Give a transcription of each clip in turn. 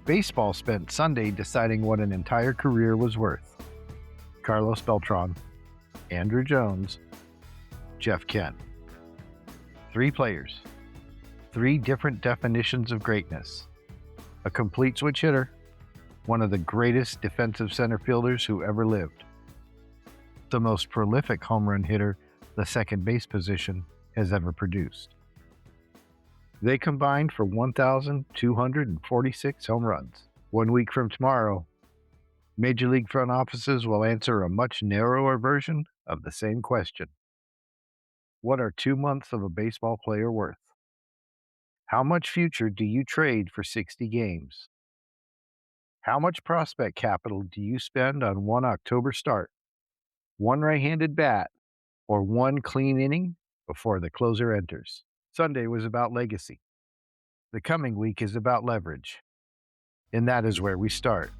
Baseball spent Sunday deciding what an entire career was worth. Carlos Beltran, Andrew Jones, Jeff Kent. 3 players, 3 different definitions of greatness. A complete switch hitter, one of the greatest defensive center fielders who ever lived. The most prolific home run hitter the second base position has ever produced. They combined for 1,246 home runs. 1 week from tomorrow, Major League front offices will answer a much narrower version of the same question. What are 2 months of a baseball player worth? How much future do you trade for 60 games? How much prospect capital do you spend on one October start, one right-handed bat, or one clean inning before the closer enters? Sunday was about legacy. The coming week is about leverage. And that is where we start.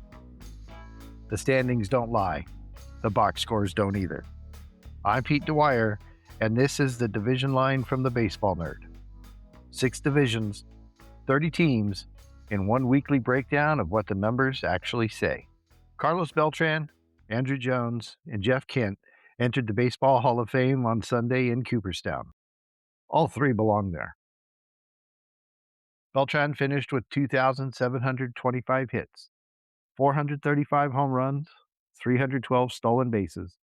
The standings don't lie. The box scores don't either. I'm Pete Dwyer, and this is the Division Line from the Baseball Nerd. 6 divisions, 30 teams, and one weekly breakdown of what the numbers actually say. Carlos Beltran, Andrew Jones, and Jeff Kent entered the Baseball Hall of Fame on Sunday in Cooperstown. All 3 belong there. Beltran finished with 2,725 hits, 435 home runs, 312 stolen bases,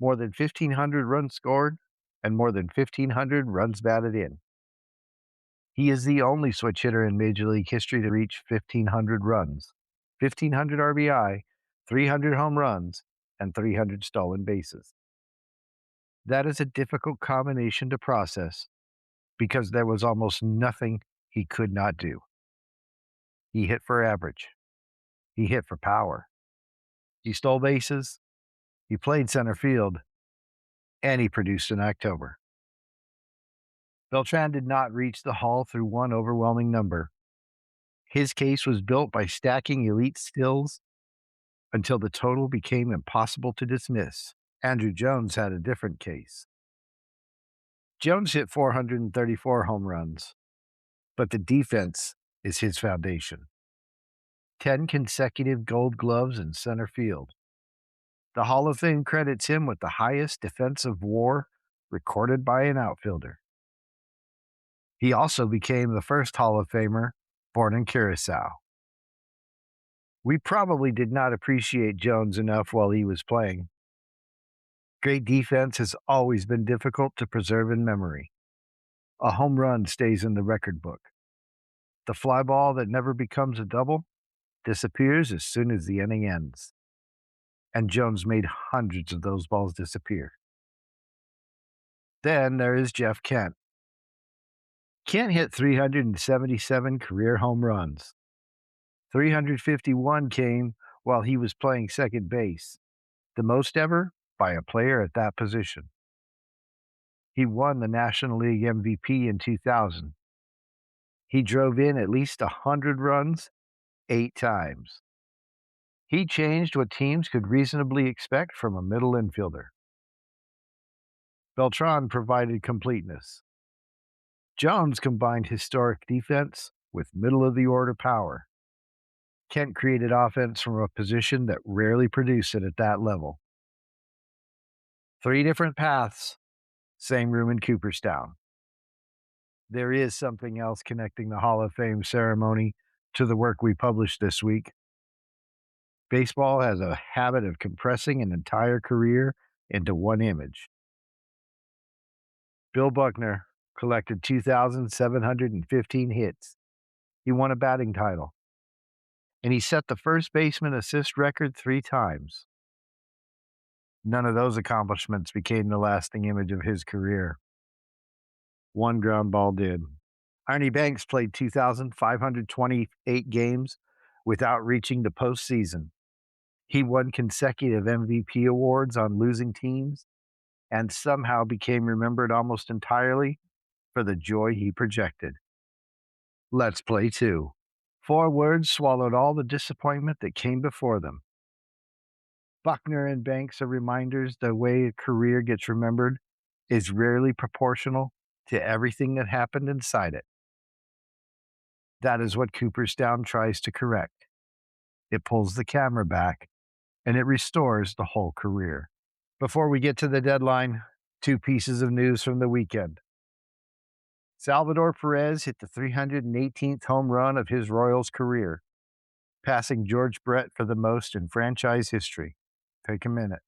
more than 1,500 runs scored, and more than 1,500 runs batted in. He is the only switch hitter in Major League history to reach 1,500 runs, 1,500 RBI, 300 home runs, and 300 stolen bases. That is a difficult combination to process because there was almost nothing he could not do. He hit for average. He hit for power. He stole bases. He played center field. And he produced in October. Beltran did not reach the Hall through one overwhelming number. His case was built by stacking elite skills until the total became impossible to dismiss. Andrew Jones had a different case. Jones hit 434 home runs, but the defense is his foundation. 10 consecutive Gold Gloves in center field. The Hall of Fame credits him with the highest defensive WAR recorded by an outfielder. He also became the first Hall of Famer born in Curacao. We probably did not appreciate Jones enough while he was playing. Great defense has always been difficult to preserve in memory. A home run stays in the record book. The fly ball that never becomes a double disappears as soon as the inning ends. And Jones made hundreds of those balls disappear. Then there is Jeff Kent. Kent hit 377 career home runs. 351 came while he was playing second base, the most ever by a player at that position. He won the National League MVP in 2000. He drove in at least 100 runs 8 times. He changed what teams could reasonably expect from a middle infielder. Beltran provided completeness. Jones combined historic defense with middle-of-the-order power. Kent created offense from a position that rarely produced it at that level. 3 different paths, same room in Cooperstown. There is something else connecting the Hall of Fame ceremony to the work we published this week. Baseball has a habit of compressing an entire career into one image. Bill Buckner collected 2,715 hits. He won a batting title. And he set the first baseman assist record 3 times. None of those accomplishments became the lasting image of his career. One ground ball did. Ernie Banks played 2,528 games without reaching the postseason. He won consecutive MVP awards on losing teams and somehow became remembered almost entirely for the joy he projected. Let's play 2. 4 words swallowed all the disappointment that came before them. Buckner and Banks are reminders the way a career gets remembered is rarely proportional to everything that happened inside it. That is what Cooperstown tries to correct. It pulls the camera back and it restores the whole career. Before we get to the deadline, two pieces of news from the weekend. Salvador Perez hit the 318th home run of his Royals career, passing George Brett for the most in franchise history. Take a minute.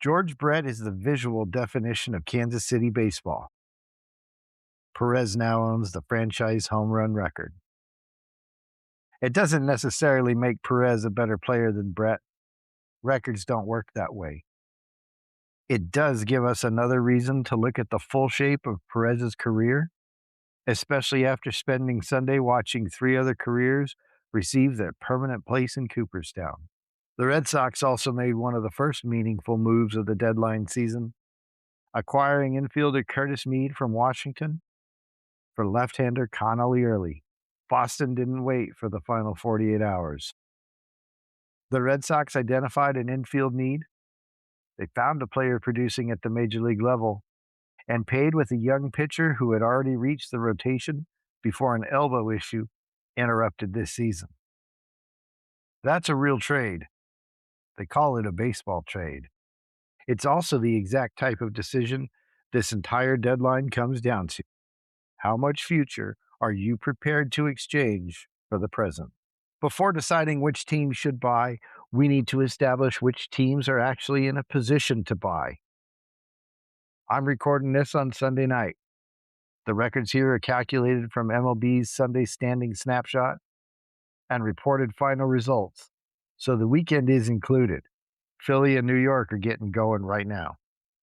George Brett is the visual definition of Kansas City baseball. Perez now owns the franchise home run record. It doesn't necessarily make Perez a better player than Brett. Records don't work that way. It does give us another reason to look at the full shape of Perez's career, especially after spending Sunday watching three other careers receive their permanent place in Cooperstown. The Red Sox also made one of the first meaningful moves of the deadline season, acquiring infielder Curtis Mead from Washington for left-hander Connolly Early. Boston didn't wait for the final 48 hours. The Red Sox identified an infield need. They found a player producing at the major league level and paid with a young pitcher who had already reached the rotation before an elbow issue interrupted this season. That's a real trade. They call it a baseball trade. It's also the exact type of decision this entire deadline comes down to. How much future are you prepared to exchange for the present? Before deciding which team should buy, we need to establish which teams are actually in a position to buy. I'm recording this on Sunday night. The records here are calculated from MLB's Sunday standing snapshot and reported final results, so the weekend is included. Philly and New York are getting going right now.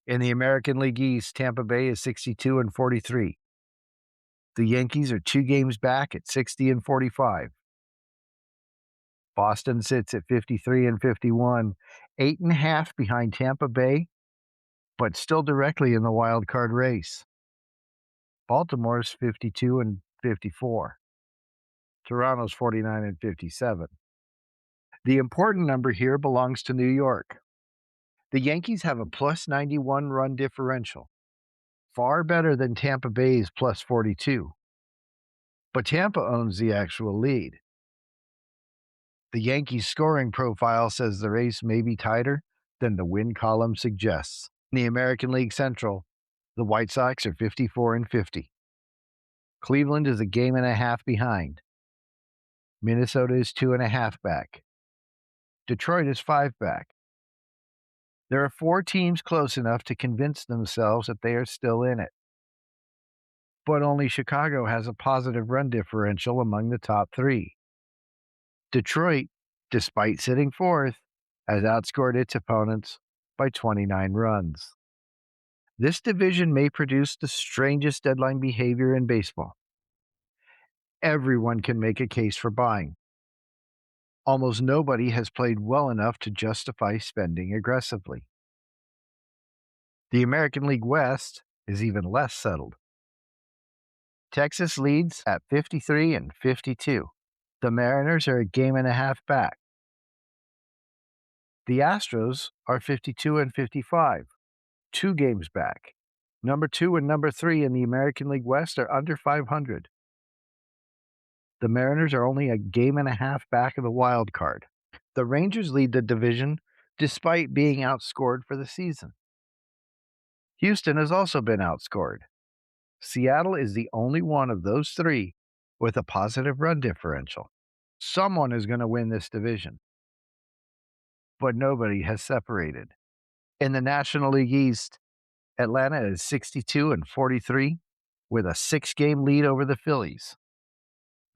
In the American League East, Tampa Bay is 62-43. The Yankees are 2 games back at 60-45. Boston sits at 53-51, 8.5 behind Tampa Bay, but still directly in the wild card race. Baltimore's 52-54. Toronto's 49-57. The important number here belongs to New York. The Yankees have a plus 91 run differential, far better than Tampa Bay's plus 42. But Tampa owns the actual lead. The Yankees' scoring profile says the race may be tighter than the win column suggests. In the American League Central, the White Sox are 54-50. Cleveland is a game and a half behind. Minnesota is 2.5 back. Detroit is 5 back. There are 4 teams close enough to convince themselves that they are still in it. But only Chicago has a positive run differential among the top 3. Detroit, despite sitting 4th, has outscored its opponents by 29 runs. This division may produce the strangest deadline behavior in baseball. Everyone can make a case for buying. Almost nobody has played well enough to justify spending aggressively. The American League West is even less settled. Texas leads at 53-52. The Mariners are a game and a half back. The Astros are 52-55, 2 games back. Number 2 and number 3 in the American League West are under 500. The Mariners are only a game and a half back of the wild card. The Rangers lead the division despite being outscored for the season. Houston has also been outscored. Seattle is the only one of those 3 with a positive run differential. Someone is going to win this division, but nobody has separated. In the National League East, Atlanta is 62-43 with a 6-game lead over the Phillies.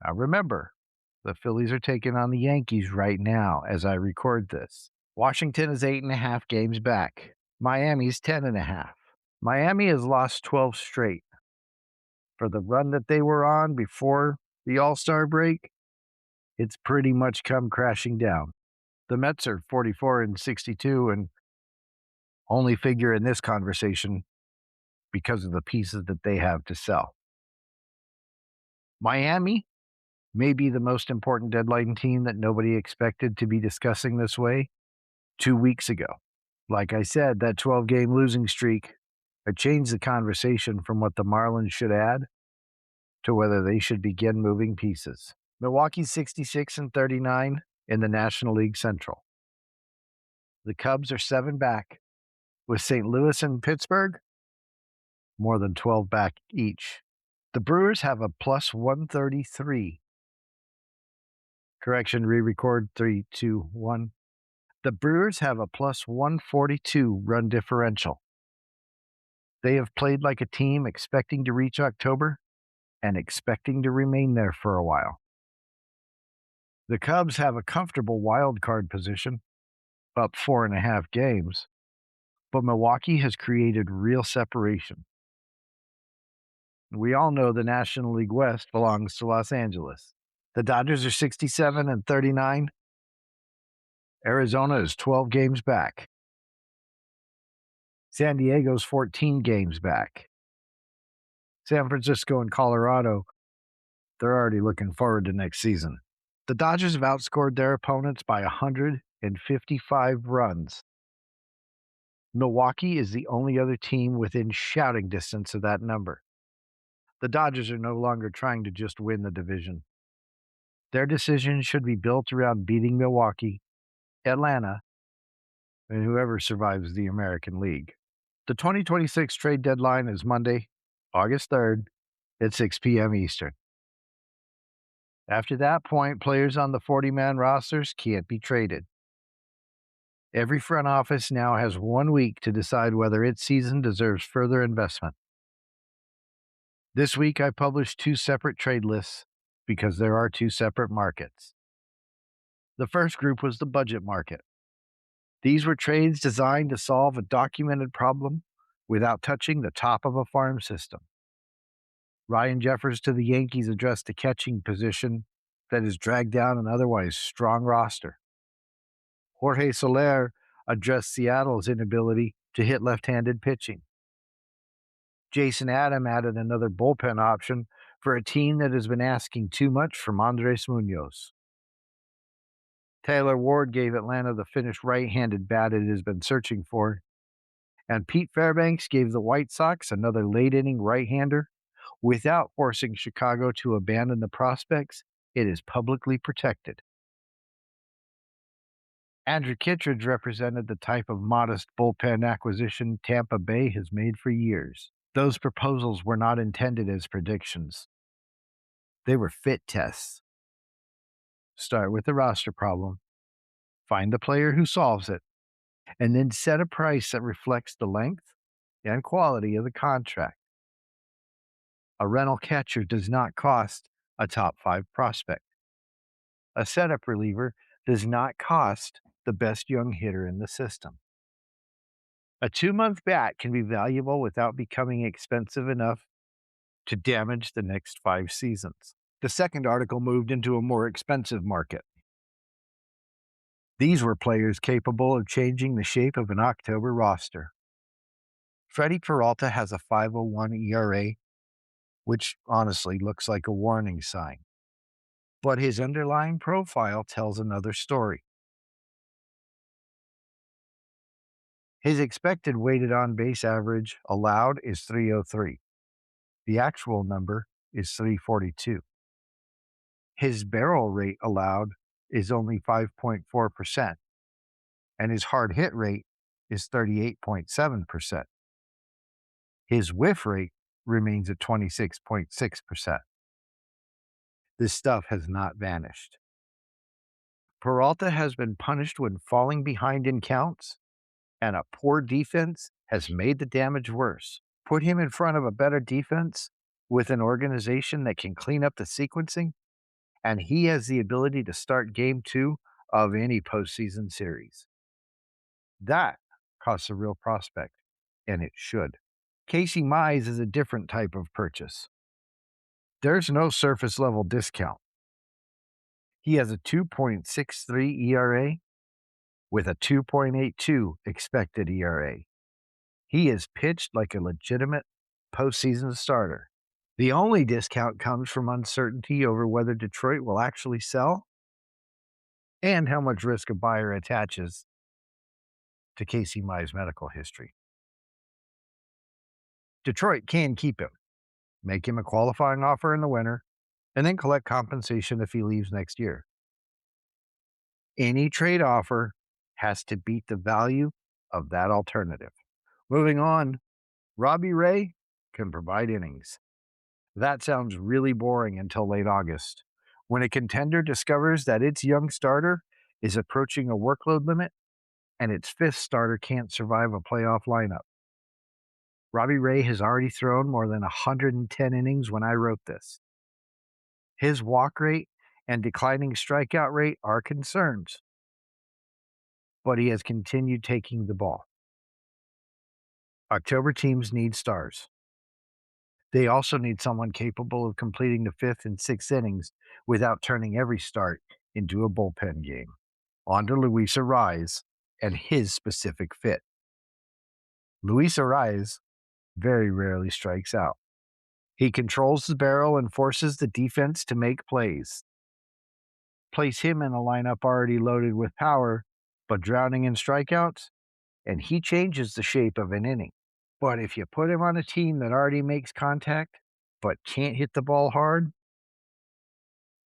Now remember, the Phillies are taking on the Yankees right now as I record this. Washington is 8.5 games back. Miami's 10.5. Miami has lost 12 straight. For the run that they were on before the All-Star break, it's pretty much come crashing down. The Mets are 44-62 and only figure in this conversation because of the pieces that they have to sell. Miami may be the most important deadline team that nobody expected to be discussing this way 2 weeks ago. Like I said, that 12-game losing streak had changed the conversation from what the Marlins should add to whether they should begin moving pieces. Milwaukee's 66-39 in the National League Central. The Cubs are 7 back, with St. Louis and Pittsburgh more than 12 back each. The Brewers have a plus 133. Correction, re-record 3, 2, 1. The Brewers have a plus 142 run differential. They have played like a team expecting to reach October and expecting to remain there for a while. The Cubs have a comfortable wild card position, up 4.5 games, but Milwaukee has created real separation. We all know the National League West belongs to Los Angeles. The Dodgers are 67-39. Arizona is 12 games back. San Diego's 14 games back. San Francisco and Colorado, they're already looking forward to next season. The Dodgers have outscored their opponents by 155 runs. Milwaukee is the only other team within shouting distance of that number. The Dodgers are no longer trying to just win the division. Their decision should be built around beating Milwaukee, Atlanta, and whoever survives the American League. The 2026 trade deadline is Monday, August 3rd at 6 p.m. Eastern. After that point, players on the 40-man rosters can't be traded. Every front office now has 1 week to decide whether its season deserves further investment. This week, I published 2 separate trade lists because there are 2 separate markets. The first group was the budget market. These were trades designed to solve a documented problem without touching the top of a farm system. Ryan Jeffers to the Yankees addressed a catching position that has dragged down an otherwise strong roster. Jorge Soler addressed Seattle's inability to hit left-handed pitching. Jason Adam added another bullpen option for a team that has been asking too much from Andres Munoz. Taylor Ward gave Atlanta the finished right-handed bat it has been searching for. And Pete Fairbanks gave the White Sox another late-inning right-hander without forcing Chicago to abandon the prospects it is publicly protected. Andrew Kittredge represented the type of modest bullpen acquisition Tampa Bay has made for years. Those proposals were not intended as predictions. They were fit tests. Start with the roster problem, find the player who solves it, and then set a price that reflects the length and quality of the contract. A rental catcher does not cost a top 5 prospect. A setup reliever does not cost the best young hitter in the system. A 2-month bat can be valuable without becoming expensive enough to damage the next 5 seasons. The second article moved into a more expensive market. These were players capable of changing the shape of an October roster. Freddy Peralta has a 5.01 ERA, which honestly looks like a warning sign. But his underlying profile tells another story. His expected weighted on-base average allowed is 303. The actual number is 342. His barrel rate allowed is only 5.4%, and his hard hit rate is 38.7%. His whiff rate remains at 26.6%. This stuff has not vanished. Peralta has been punished when falling behind in counts, and a poor defense has made the damage worse. Put him in front of a better defense with an organization that can clean up the sequencing, and he has the ability to start game 2 of any postseason series. That costs a real prospect, and it should. Casey Mize is a different type of purchase. There's no surface level discount. He has a 2.63 ERA with a 2.82 expected ERA. He is pitched like a legitimate postseason starter. The only discount comes from uncertainty over whether Detroit will actually sell and how much risk a buyer attaches to Casey Mize's medical history. Detroit can keep him. make him a qualifying offer in the winter, and then collect compensation if he leaves next year. Any trade offer has to beat the value of that alternative. Moving on, Robbie Ray can provide innings. That sounds really boring until late August, when a contender discovers that its young starter is approaching a workload limit and its fifth starter can't survive a playoff lineup. Robbie Ray has already thrown more than 110 innings when I wrote this. His walk rate and declining strikeout rate are concerns, but he has continued taking the ball. October teams need stars. They also need someone capable of completing the fifth and sixth innings without turning every start into a bullpen game. On to Luis Ariz and his specific fit. Luis Ariz very rarely strikes out. He controls the barrel and forces the defense to make plays. Place him in a lineup already loaded with power, but drowning in strikeouts, and he changes the shape of an inning. But if you put him on a team that already makes contact, but can't hit the ball hard,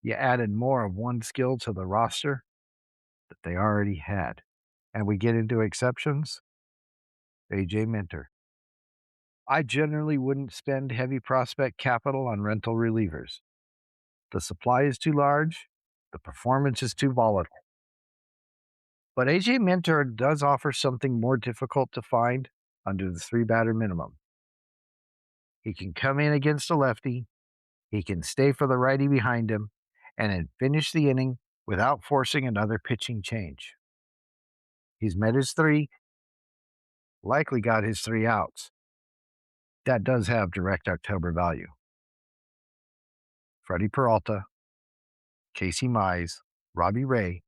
you added more of one skill to the roster that they already had. And we get into exceptions. AJ Minter. I generally wouldn't spend heavy prospect capital on rental relievers. The supply is too large, the performance is too volatile. But AJ Minter does offer something more difficult to find under the 3-batter minimum. He can come in against a lefty, he can stay for the righty behind him, and then finish the inning without forcing another pitching change. He's met his 3, likely got his 3 outs. That does have direct October value. Freddy Peralta, Casey Mize, Robbie Ray,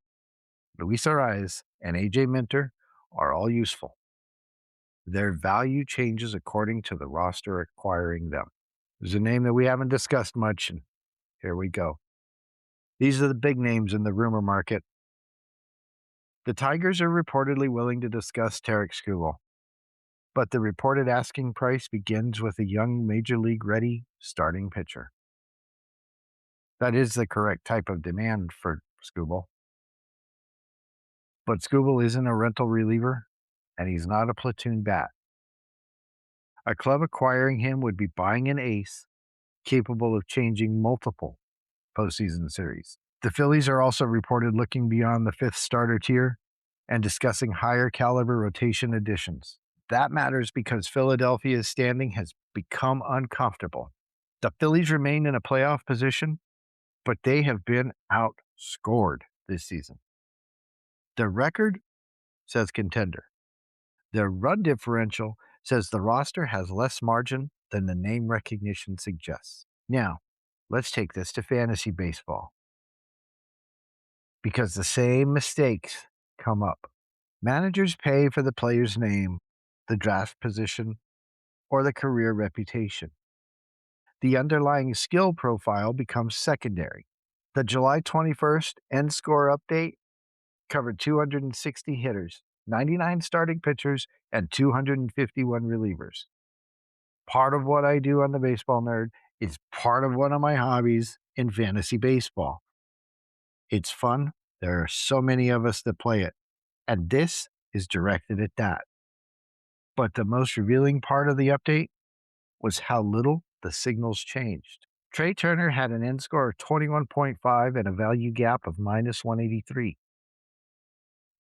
Luis Ariz, and AJ Minter are all useful. Their value changes according to the roster acquiring them. There's a name that we haven't discussed much, and here we go. These are the big names in the rumor market. The Tigers are reportedly willing to discuss Tarek Skubal, but the reported asking price begins with a young major league ready starting pitcher. That is the correct type of demand for Skubal. But Skubal isn't a rental reliever, and he's not a platoon bat. A club acquiring him would be buying an ace capable of changing multiple postseason series. The Phillies are also reported looking beyond the fifth starter tier and discussing higher caliber rotation additions. That matters because Philadelphia's standing has become uncomfortable. The Phillies remain in a playoff position, but they have been outscored this season. Their record says contender. Their run differential says the roster has less margin than the name recognition suggests. Now, let's take this to fantasy baseball, because the same mistakes come up. Managers pay for the player's name, the draft position, or the career reputation. The underlying skill profile becomes secondary. The July 21st end score update covered 260 hitters, 99 starting pitchers, and 251 relievers. Part of what I do on the Baseball Nerd is part of one of my hobbies in fantasy baseball. It's fun. There are so many of us that play it, and this is directed at that. But the most revealing part of the update was how little the signals changed. Trey Turner had an end score of 21.5 and a value gap of minus 183.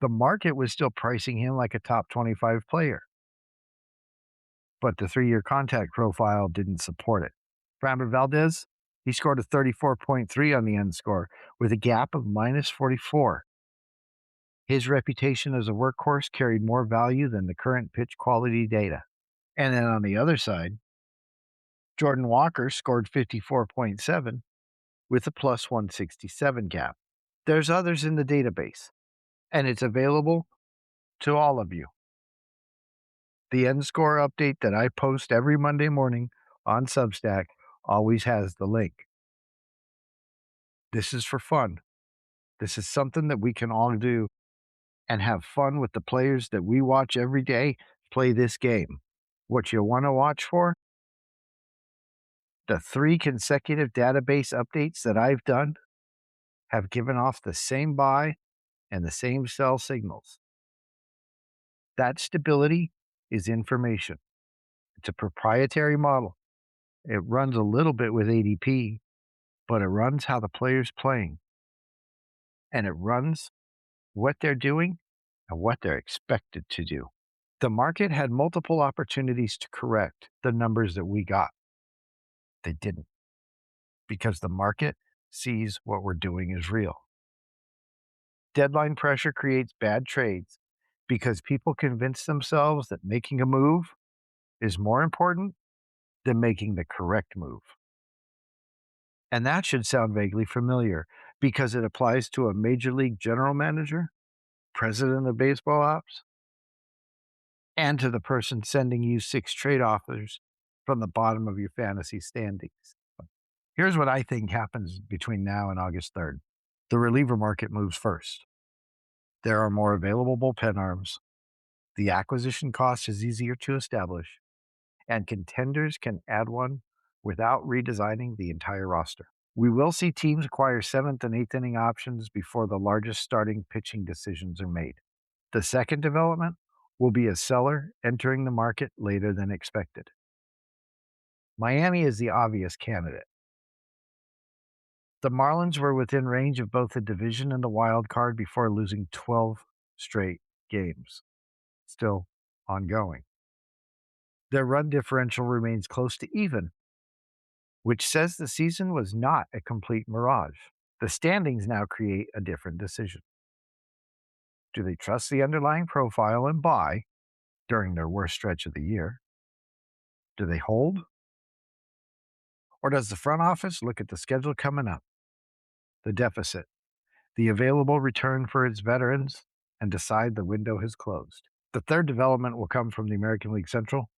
The market was still pricing him like a top 25 player, but the 3-year contact profile didn't support it. Framber Valdez, he scored a 34.3 on the end score with a gap of minus 44. His reputation as a workhorse carried more value than the current pitch quality data. And then on the other side, Jordan Walker scored 54.7 with a plus 167 gap. There's others in the database, and it's available to all of you. The end score update that I post every Monday morning on Substack always has the link. This is for fun. This is something that we can all do and have fun with the players that we watch every day play this game. What you want to watch for? The 3 consecutive database updates that I've done have given off the same buy and the same sell signals. That stability is information. It's a proprietary model. It runs a little bit with ADP, but it runs how the player's playing, and it runs what they're doing and what they're expected to do. The market had multiple opportunities to correct the numbers that we got. They didn't, because the market sees what we're doing is real. Deadline pressure creates bad trades because people convince themselves that making a move is more important than making the correct move. And that should sound vaguely familiar because it applies to a major league general manager, president of baseball ops, and to the person sending you 6 trade offers from the bottom of your fantasy standings. Here's what I think happens between now and August 3rd. The reliever market moves first. There are more available bullpen arms. The acquisition cost is easier to establish, and contenders can add one without redesigning the entire roster. We will see teams acquire 7th and 8th inning options before the largest starting pitching decisions are made. The second development will be a seller entering the market later than expected. Miami is the obvious candidate. The Marlins were within range of both the division and the wild card before losing 12 straight games. Still ongoing. Their run differential remains close to even, which says the season was not a complete mirage. The standings now create a different decision. Do they trust the underlying profile and buy during their worst stretch of the year? Do they hold? Or does the front office look at the schedule coming up, the deficit, the available return for its veterans, and decide the window has closed? The third development will come from the American League Central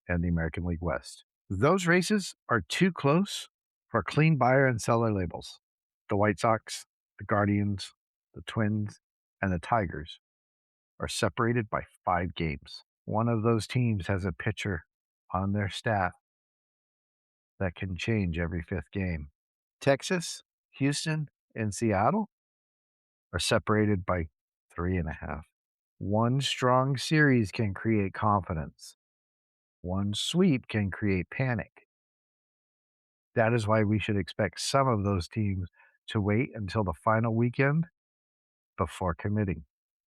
and the American League West. Those races are too close for clean buyer and seller labels. The White Sox, the Guardians, the Twins, and the Tigers are separated by 5 games. One of those teams has a pitcher on their staff that can change every 5th game. Texas, Houston, and Seattle are separated by 3.5. One strong series can create confidence. One sweep can create panic. That is why we should expect some of those teams to wait until the final weekend before committing.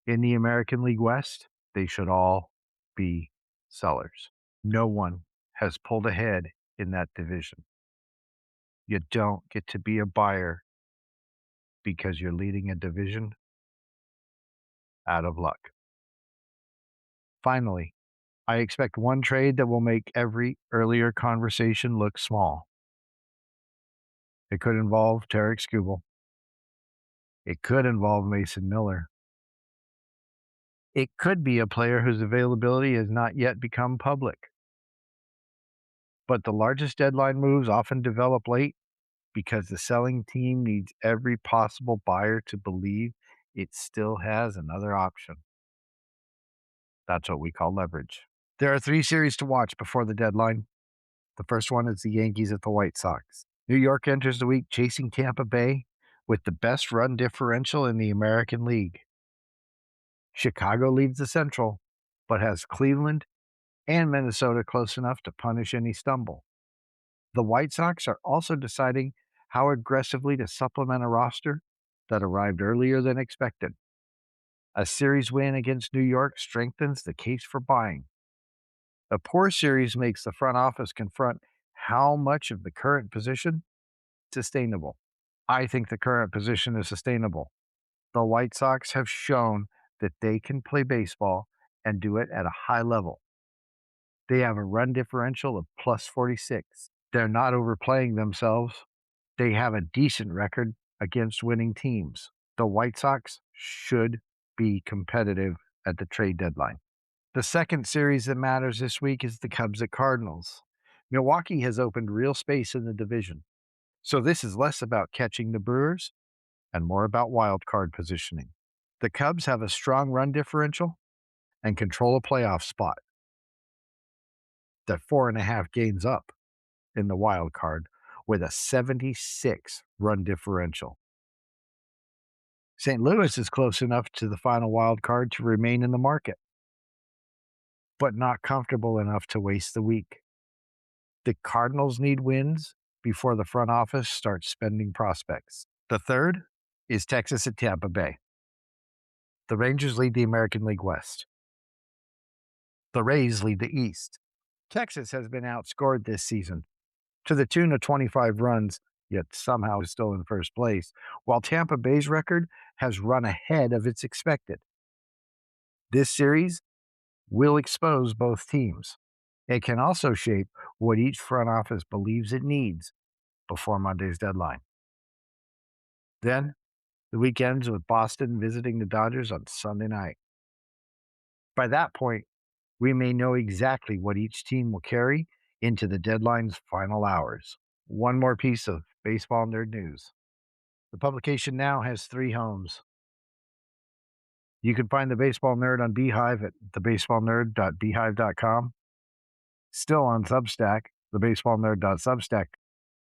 In the American League West, they should all be sellers. No one has pulled ahead in that division. You don't get to be a buyer because you're leading a division out of luck. Finally, I expect one trade that will make every earlier conversation look small. It could involve Tarek Skubal. It could involve Mason Miller. It could be a player whose availability has not yet become public. But the largest deadline moves often develop late because the selling team needs every possible buyer to believe it still has another option. That's what we call leverage. There are 3 series to watch before the deadline. The first one is the Yankees at the White Sox. New York enters the week chasing Tampa Bay with the best run differential in the American League. Chicago leads the Central, but has Cleveland and Minnesota close enough to punish any stumble. The White Sox are also deciding how aggressively to supplement a roster that arrived earlier than expected. A series win against New York strengthens the case for buying. A poor series makes the front office confront how much of the current position is sustainable. I think the current position is sustainable. The White Sox have shown that they can play baseball and do it at a high level. They have a run differential of plus 46. They're not overplaying themselves. They have a decent record against winning teams. The White Sox should be competitive at the trade deadline. The second series that matters this week is the Cubs at Cardinals. Milwaukee has opened real space in the division. So this is less about catching the Brewers and more about wild card positioning. The Cubs have a strong run differential and control a playoff spot. They're 4.5 games up in the wild card with a 76-run differential. St. Louis is close enough to the final wild card to remain in the market, but not comfortable enough to waste the week. The Cardinals need wins before the front office starts spending prospects. The third is Texas at Tampa Bay. The Rangers lead the American League West. The Rays lead the East. Texas has been outscored this season to the tune of 25 runs, yet somehow is still in first place, while Tampa Bay's record has run ahead of its expected. This series will expose both teams. It can also shape what each front office believes it needs before Monday's deadline. Then, the week ends with Boston visiting the Dodgers on Sunday night. By that point, we may know exactly what each team will carry into the deadline's final hours. One more piece of baseball nerd news. The publication now has 3 homes. You can find the Baseball Nerd on Beehive at thebaseballnerd.beehive.com. Still on Substack, thebaseballnerd.substack.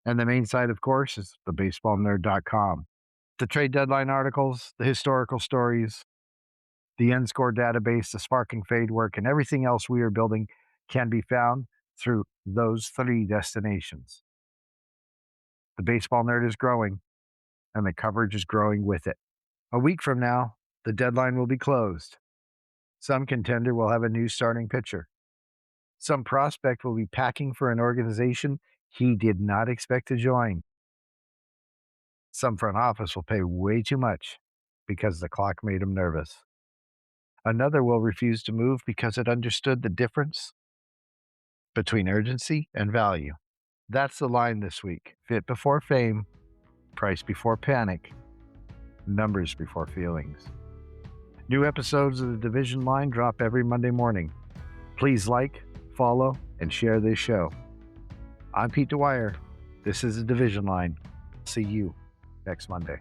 And the main site, of course, is thebaseballnerd.com. The trade deadline articles, the historical stories, the end score database, the spark and fade work, and everything else we are building can be found through those 3 destinations. The Baseball Nerd is growing, and the coverage is growing with it. A week from now, the deadline will be closed. Some contender will have a new starting pitcher. Some prospect will be packing for an organization he did not expect to join. Some front office will pay way too much because the clock made him nervous. Another will refuse to move because it understood the difference between urgency and value. That's the line this week. Fit before fame, price before panic, numbers before feelings. New episodes of The Division Line drop every Monday morning. Please like, follow, and share this show. I'm Pete Dwyer. This is The Division Line. See you next Monday.